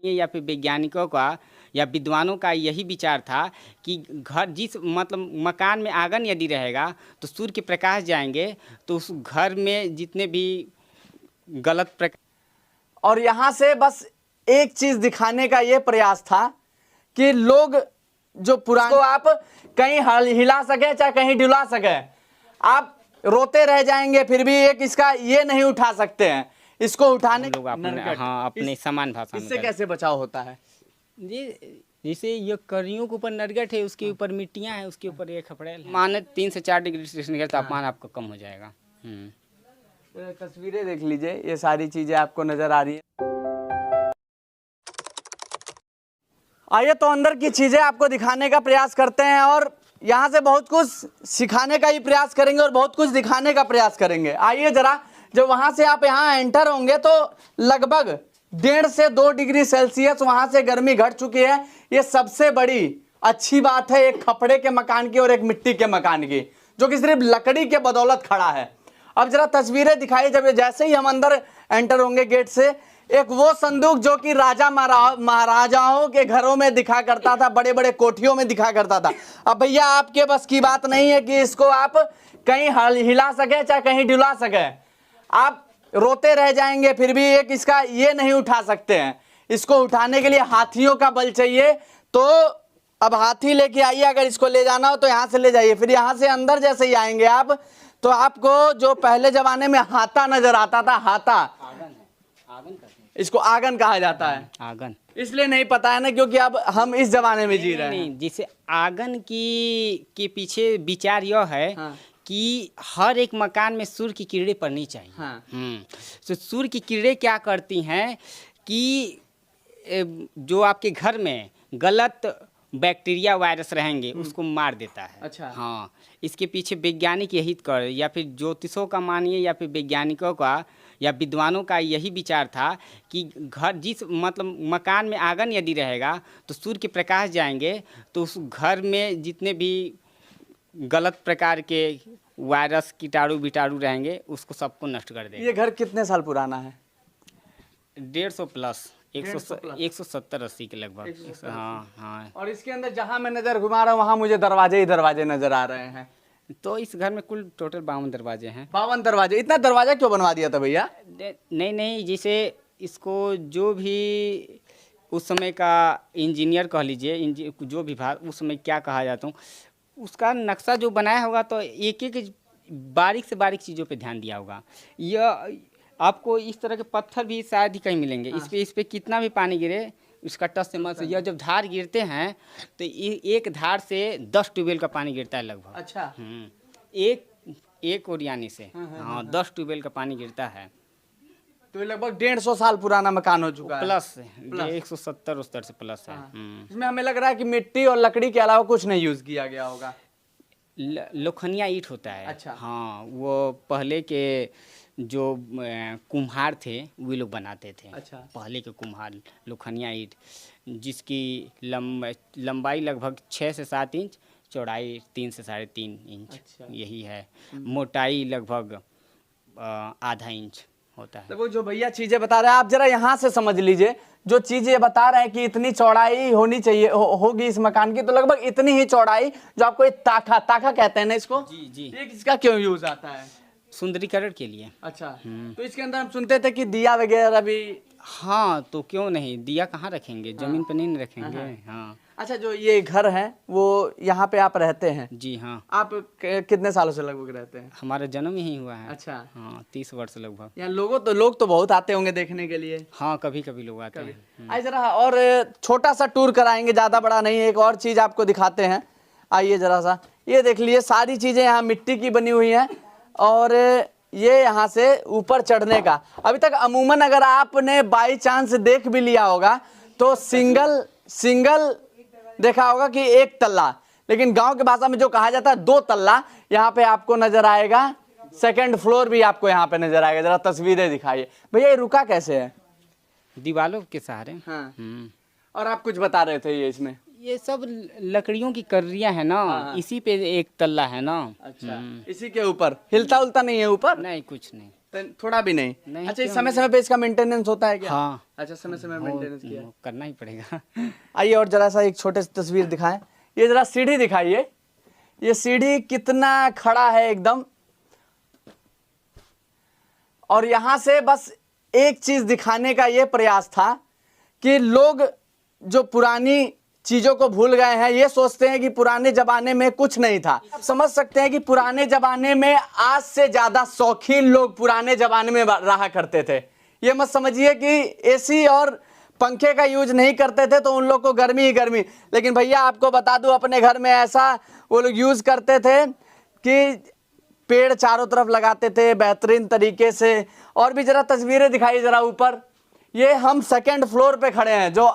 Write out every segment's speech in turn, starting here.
ये या फिर वैज्ञानिकों का या विद्वानों का यही विचार था कि घर जिस मतलब मकान में आंगन यदि रहेगा तो सूर्य के प्रकाश जाएंगे तो उस घर में जितने भी गलत प्रकाश। और यहाँ से बस एक चीज दिखाने का ये प्रयास था कि लोग जो पुराने को आप कहीं हिला सके चाहे कहीं डुला सके, आप रोते रह जाएंगे फिर भी एक इसका ये नहीं उठा सकते हैं। इसको उठाने लोग अपने समान भाषा में इससे कैसे बचाव होता है? जी, जैसे ये करियों के ऊपर नरगट है, उसके ऊपर मिट्टियाँ हैं, उसके ऊपर ये खपड़ेल है। मान 3 से 4 डिग्री सेल्सियस तापमान आपका कम हो जाएगा। तस्वीरें देख लीजिए, ये सारी चीजें आपको नजर आ रही है। आइए तो अंदर की चीजें आपको दिखाने का प्रयास करते हैं और यहाँ से बहुत कुछ सिखाने का ही प्रयास करेंगे और बहुत कुछ दिखाने का प्रयास करेंगे। आइए जरा, जब वहां से आप यहाँ एंटर होंगे तो लगभग 1.5 से 2 डिग्री सेल्सियस वहां से गर्मी घट चुकी है। ये सबसे बड़ी अच्छी बात है एक खपड़े के मकान की और एक मिट्टी के मकान की, जो कि सिर्फ लकड़ी के बदौलत खड़ा है। अब जरा तस्वीरें दिखाई, जब जैसे ही हम अंदर एंटर होंगे गेट से, एक वो संदूक जो कि राजा महाराजाओं के घरों में दिखा करता था, बड़े बड़े कोठियों में दिखा करता था। अब भैया आपके बस की बात नहीं है कि इसको आप कहीं हिला सके चाहे कहीं डुला सके, आप रोते रह जाएंगे फिर भी एक इसका ये नहीं उठा सकते हैं। इसको उठाने के लिए हाथियों का बल चाहिए। तो अब हाथी लेके आइए, अगर इसको ले जाना हो तो यहाँ से ले जाइए। फिर यहाँ से अंदर जैसे ही आएंगे आप तो आपको जो पहले जमाने में हाथा नजर आता था, हाथा, आगन इसको आगन कहा जाता है। आगन इसलिए नहीं पता है ना क्योंकि अब हम इस जमाने में जी रहे हैं। नहीं, जिसे आगन के पीछे विचार यह है कि हर एक मकान में सूर्य की किरणें पड़नी चाहिए। तो सूर्य की किरणें क्या करती हैं कि जो आपके घर में गलत बैक्टीरिया वायरस रहेंगे उसको मार देता है। अच्छा। हाँ, इसके पीछे वैज्ञानिक यही कर या फिर ज्योतिषों का मानिए या फिर वैज्ञानिकों का या विद्वानों का यही विचार था कि घर जिस मतलब मकान में आंगन यदि रहेगा तो सूर्य के प्रकाश जाएंगे तो उस घर में जितने भी गलत प्रकार के वायरस कीटाणु बीटाणु रहेंगे उसको सबको नष्ट कर देगा। ये घर कितने साल पुराना है? 150 प्लस 170-80 के लगभग। हाँ। और इसके अंदर जहां मैं नजर घुमा रहा हूँ वहां मुझे दरवाजे ही दरवाजे नजर आ रहे हैं। तो इस घर में कुल टोटल 52 दरवाजे हैं। 52 दरवाजे? इतना दरवाजा क्यों बनवा दिया था भैया? नहीं, जैसे इसको जो भी उस समय का इंजीनियर कह लीजिए, जो भी उस समय क्या कहा जाता हूँ, उसका नक्शा जो बनाया होगा तो एक एक बारीक से बारीक चीज़ों पे ध्यान दिया होगा। यह आपको इस तरह के पत्थर भी शायद ही कहीं मिलेंगे। इस पे कितना भी पानी गिरे उसका टच से मत, यह जब धार गिरते हैं तो एक धार से 10 ट्यूबवेल का पानी गिरता है लगभग। अच्छा। एक ओरियानी से 10 ट्यूबवेल का पानी गिरता है। तो लगभग 150 साल पुराना मकान हो चुका है। प्लस 170 से प्लस है। इसमें हमें लग रहा है कि मिट्टी और लकड़ी के अलावा कुछ नहीं यूज किया गया होगा। लोखंडिया ईंट होता है। अच्छा। हाँ, वो पहले के जो कुम्हार थे वो लोग बनाते थे। अच्छा। पहले के कुम्हार लोखंडिया ईंट, जिसकी लंबाई लगभग 6 से 7 इंच, चौड़ाई 3 से 3.5 इंच। अच्छा। यही है। मोटाई लगभग आधा इंच होता है। तो वो जो भैया चीजें बता रहे हैं आप जरा यहाँ से समझ लीजिए, जो चीजें बता रहे हैं कि इतनी चौड़ाई होनी चाहिए होगी इस मकान की, तो लगभग इतनी ही चौड़ाई जो आपको एक ताखा कहते हैं ना इसको। जी। ये इसका क्यों यूज आता है? सुंदरीकरण के लिए। अच्छा। तो इसके अंदर हम सुनते थे कि दिया वगैरह भी। हाँ, तो क्यों नहीं, दिया कहाँ रखेंगे, जमीन पे नहीं रखेंगे। हाँ। अच्छा, जो ये घर है वो यहाँ पे आप रहते हैं? जी हाँ। आप कितने सालों से लगभग रहते हैं? हमारा जन्म यही हुआ है। अच्छा। हाँ, 30 वर्ष लगभग। यहाँ लोग तो बहुत आते होंगे देखने के लिए। हाँ, कभी कभी लोग आते हैं। आइए जरा और छोटा सा टूर कराएंगे, ज्यादा बड़ा नहीं, एक और चीज आपको दिखाते हैं। आइए जरा सा, ये देख लीजिए, सारी चीजें यहाँ मिट्टी की बनी हुई हैं और ये यहाँ से ऊपर चढ़ने का अभी तक अमूमन अगर आपने बाई चांस देख भी लिया होगा तो सिंगल देखा होगा कि 1 तल्ला, लेकिन गांव की भाषा में जो कहा जाता है 2 तल्ला यहाँ पे आपको नजर आएगा। 2nd फ्लोर भी आपको यहाँ पे नजर आएगा। जरा तस्वीरें दिखाइए भैया, ये रुका कैसे है? दीवारों के सहारे। हाँ। और आप कुछ बता रहे थे, ये इसमें ये सब लकड़ियों की कर्रियां है ना। इसी पे 1 तल्ला है ना। अच्छा। इसी के ऊपर हिलता उलता नहीं है ऊपर? नहीं, कुछ नहीं। तो थोड़ा भी नहीं, नहीं, अच्छा, इस क्यों समय समय पे इसका मेंटेनेंस होता है क्या? हाँ, अच्छा, समय समय मेंटेनेंस किया। वो करना ही पड़ेगा। आइए और जरा सा एक छोटे से तस्वीर दिखाएं, ये जरा सीढ़ी दिखाइए, ये सीढ़ी कितना खड़ा है एकदम। और यहां से बस एक चीज दिखाने का ये प्रयास था कि लोग जो पुरानी चीजों को भूल गए हैं, ये सोचते हैं कि पुराने जमाने में कुछ नहीं था। आप समझ सकते हैं कि पुराने जमाने में आज से ज्यादा शौकीन लोग पुराने जमाने में रहा करते थे। ये मत समझिए कि एसी और पंखे का यूज नहीं करते थे तो उन लोग को गर्मी ही गर्मी, लेकिन भैया आपको बता दूं, अपने घर में ऐसा वो लोग यूज करते थे कि पेड़ चारों तरफ लगाते थे बेहतरीन तरीके से। और भी जरा तस्वीरें दिखाइए जरा ऊपर, ये हम सेकंड फ्लोर पे खड़े हैं, जो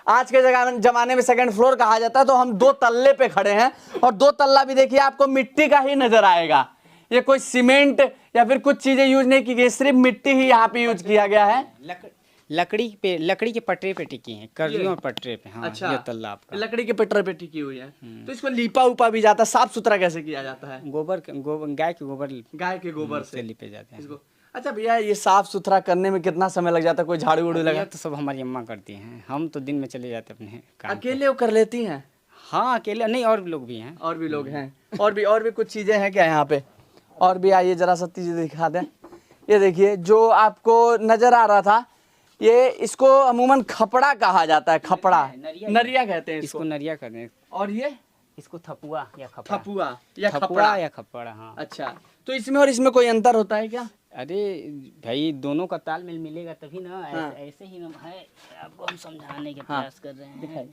आज के जमाने में सेकंड फ्लोर कहा जाता है, तो हम 2 तल्ले पे खड़े हैं। और 2 तल्ला भी देखिए आपको मिट्टी का ही नजर आएगा, ये कोई सीमेंट या फिर कुछ चीजें यूज नहीं की गई, सिर्फ मिट्टी ही यहाँ पे यूज किया गया है। लकड़ी के पटरे पे टिकी है, कर्रियों और पटरे पे। हाँ, अच्छा, ये तल्ला आपका लकड़ी के पटरे पे टिकी हुई है। तो इसको लीपा उपा भी जाता है, साफ सुथरा कैसे किया जाता है? गोबर गाय के गोबर गाय के गोबर से से लिपे जाते हैं। इसको। अच्छा भैया, ये साफ सुथरा करने में कितना समय लग जाता है? कोई झाड़ू उड़ू लगा? ये तो सब हमारी अम्मा करती हैं, हम तो दिन में चले जाते अपने काम पे। अकेले वो कर लेती हैं? हाँ, अकेले नहीं, और भी लोग भी हैं। और भी लोग हैं? और भी कुछ चीजें हैं क्या यहाँ पे? और भी आइए जरा सा चीजें दिखा दें। ये देखिए जो आपको नजर आ रहा था, ये इसको अमूमन खपड़ा कहा जाता है। खपड़ा, नरिया कहते हैं इसको नरिया करते हैं। और ये इसको थपुआ या खपड़ा। थपुआ या थपुआ खपड़ा या खपड़ा। हाँ। अच्छा, तो इसमें और इसमें कोई अंतर होता है क्या? अरे भाई, दोनों का तालमेल मिलेगा तभी ना। हाँ। ऐसे ही ना है, आपको हम समझाने के प्रयास कर रहे हैं।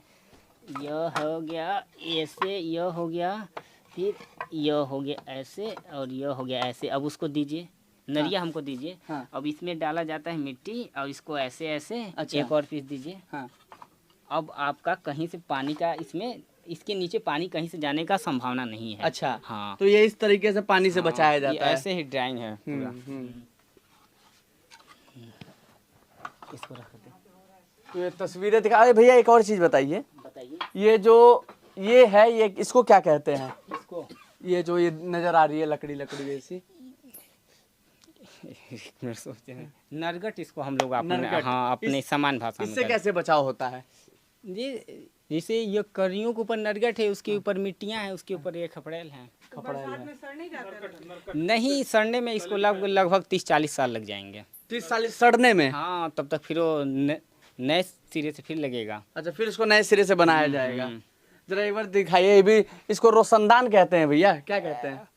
यह हो गया ऐसे, यह हो गया, फिर यह हो गया ऐसे, और यह हो गया ऐसे। अब उसको दीजिए, नरिया हमको दीजिए। हाँ। अब इसमें डाला जाता है मिट्टी, और इसको ऐसे ऐसे। अच्छा। एक और पीस दीजिए। हाँ। अब आपका कहीं से पानी का, इसमें इसके नीचे पानी कहीं से जाने का संभावना नहीं है। अच्छा, हाँ, तो ये इस तरीके से पानी से हाँ, बचाया ये जाता है। ऐसे ही ड्राइंग है पूरा। इसको रख दे। तो ये तस्वीरें दिखा। अरे भैया एक और चीज बताइए, बताइए ये जो ये है, ये इसको क्या कहते हैं? इसको। ये जो ये नजर आ रही है लकड़ी जैसी, सोचते हैं नरगट, इसको हम लोग अपने, नरगट। हाँ, अपने समान भाषा में इससे कहते कैसे बचाव होता है? हैं। जी, जैसे ये करियों के ऊपर नरगट है, उसके ऊपर मिट्टियाँ हैं, उसके ऊपर ये खपड़ेल है। खपड़ा है। नहीं, सड़ने में इसको लगभग 30-40 साल लग जाएंगे। 30 साल सड़ने में? हाँ, तब तक फिर वो नए सिरे से फिर लगेगा। अच्छा, फिर इसको नए सिरे से बनाया जाएगा। जरा एक बार दिखाइए। ये भी, इसको रोशनदान कहते हैं भैया, क्या कहते हैं?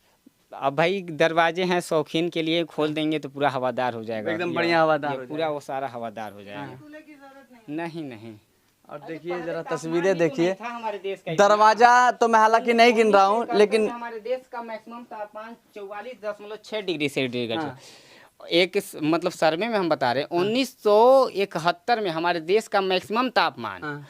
अब भाई दरवाजे हैं, शौकीन के लिए खोल देंगे तो पूरा हवादार हो जाएगा, एकदम बढ़िया हवादार हो पूरा वो सारा हवादार हो जाएगा। नहीं नहीं। और देखिए जरा तस्वीरें देखिए, था हमारे देश का दरवाजा तो मैं हालांकि नहीं गिन रहा हूँ, लेकिन हमारे देश का मैक्सिमम तापमान 44.6 डिग्री सेंटीग्रेड। एक मतलब सर्वे में हम बता रहे हैं 1971 में हमारे देश का मैक्सिमम तापमान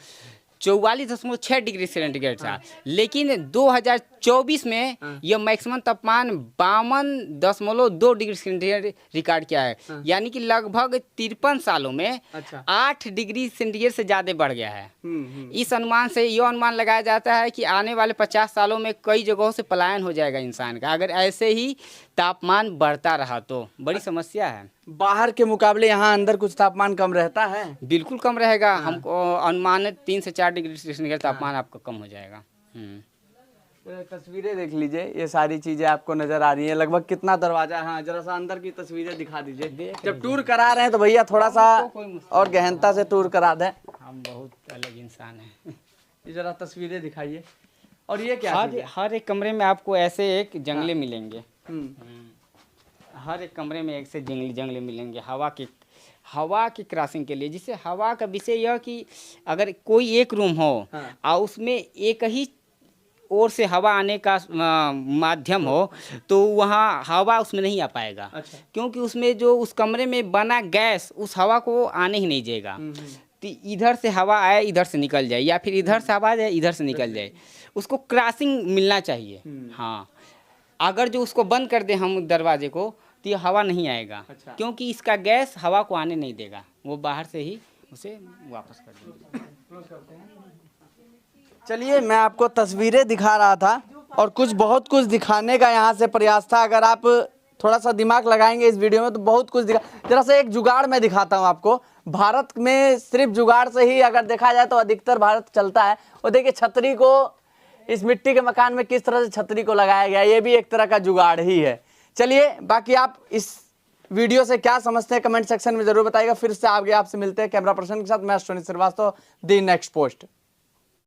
44.6 डिग्री सेंटीग्रेड था। लेकिन 2024 में यह मैक्सिमम तापमान 52.2 डिग्री सेंटीग्रेड रिकॉर्ड किया है। यानी कि लगभग 53 सालों में 8 डिग्री सेंटीग्रेड से ज़्यादा बढ़ गया है। इस अनुमान से यह अनुमान लगाया जाता है कि आने वाले 50 सालों में कई जगहों से पलायन हो जाएगा इंसान का, अगर ऐसे ही तापमान बढ़ता रहा तो। बड़ी समस्या है। बाहर के मुकाबले यहाँ अंदर कुछ तापमान कम रहता है? बिल्कुल कम रहेगा। हमको अनुमान 3 से 4 डिग्री सेंटीग्रेड तापमान आपका कम हो जाएगा। तो तस्वीरें देख लीजिए, ये सारी चीजें आपको नजर आ रही है। लगभग कितना दरवाजा? हाँ, जरा सा अंदर की तस्वीरें दिखा दीजिए। जब टूर करा रहे हैं तो भैया थोड़ा सा और गहनता से टूर करा दें। हम बहुत अलग इंसान हैं। ये जरा तस्वीरें दिखाइए। और ये क्या चीज़ है? हर एक कमरे में आपको ऐसे एक जंगले मिलेंगे। हर एक कमरे में एक से जंगले मिलेंगे हवा की क्रॉसिंग के लिए। जिससे हवा का विषय यह कि अगर कोई एक रूम हो और उसमें एक ही ओर से हवा आने का माध्यम हो तो वहाँ हवा उसमें नहीं आ पाएगा। अच्छा। क्योंकि उसमें जो उस कमरे में बना गैस उस हवा को आने ही नहीं देगा। तो इधर से हवा आए इधर से निकल जाए, या फिर इधर से हवा जाए इधर से निकल जाए, उसको क्रॉसिंग मिलना चाहिए। हाँ, अगर जो उसको बंद कर दे हम दरवाजे को तो ये हवा नहीं आएगा। अच्छा। क्योंकि इसका गैस हवा को आने नहीं देगा, वो बाहर से ही उसे वापस कर देगा। चलिए, मैं आपको तस्वीरें दिखा रहा था और बहुत कुछ दिखाने का यहाँ से प्रयास था। अगर आप थोड़ा सा दिमाग लगाएंगे इस वीडियो में तो बहुत कुछ दिखा। जरा सा एक जुगाड़ मैं दिखाता हूँ आपको। भारत में सिर्फ जुगाड़ से ही अगर देखा जाए तो अधिकतर भारत चलता है। और देखिए छतरी को इस मिट्टी के मकान में किस तरह से छतरी को लगाया गया, ये भी एक तरह का जुगाड़ ही है। चलिए बाकी आप इस वीडियो से क्या समझते हैं कमेंट सेक्शन में जरूर बताइएगा। फिर से आगे आपसे मिलते हैं कैमरा पर्सन के साथ, मैं Ashwini Srivastava, the next post.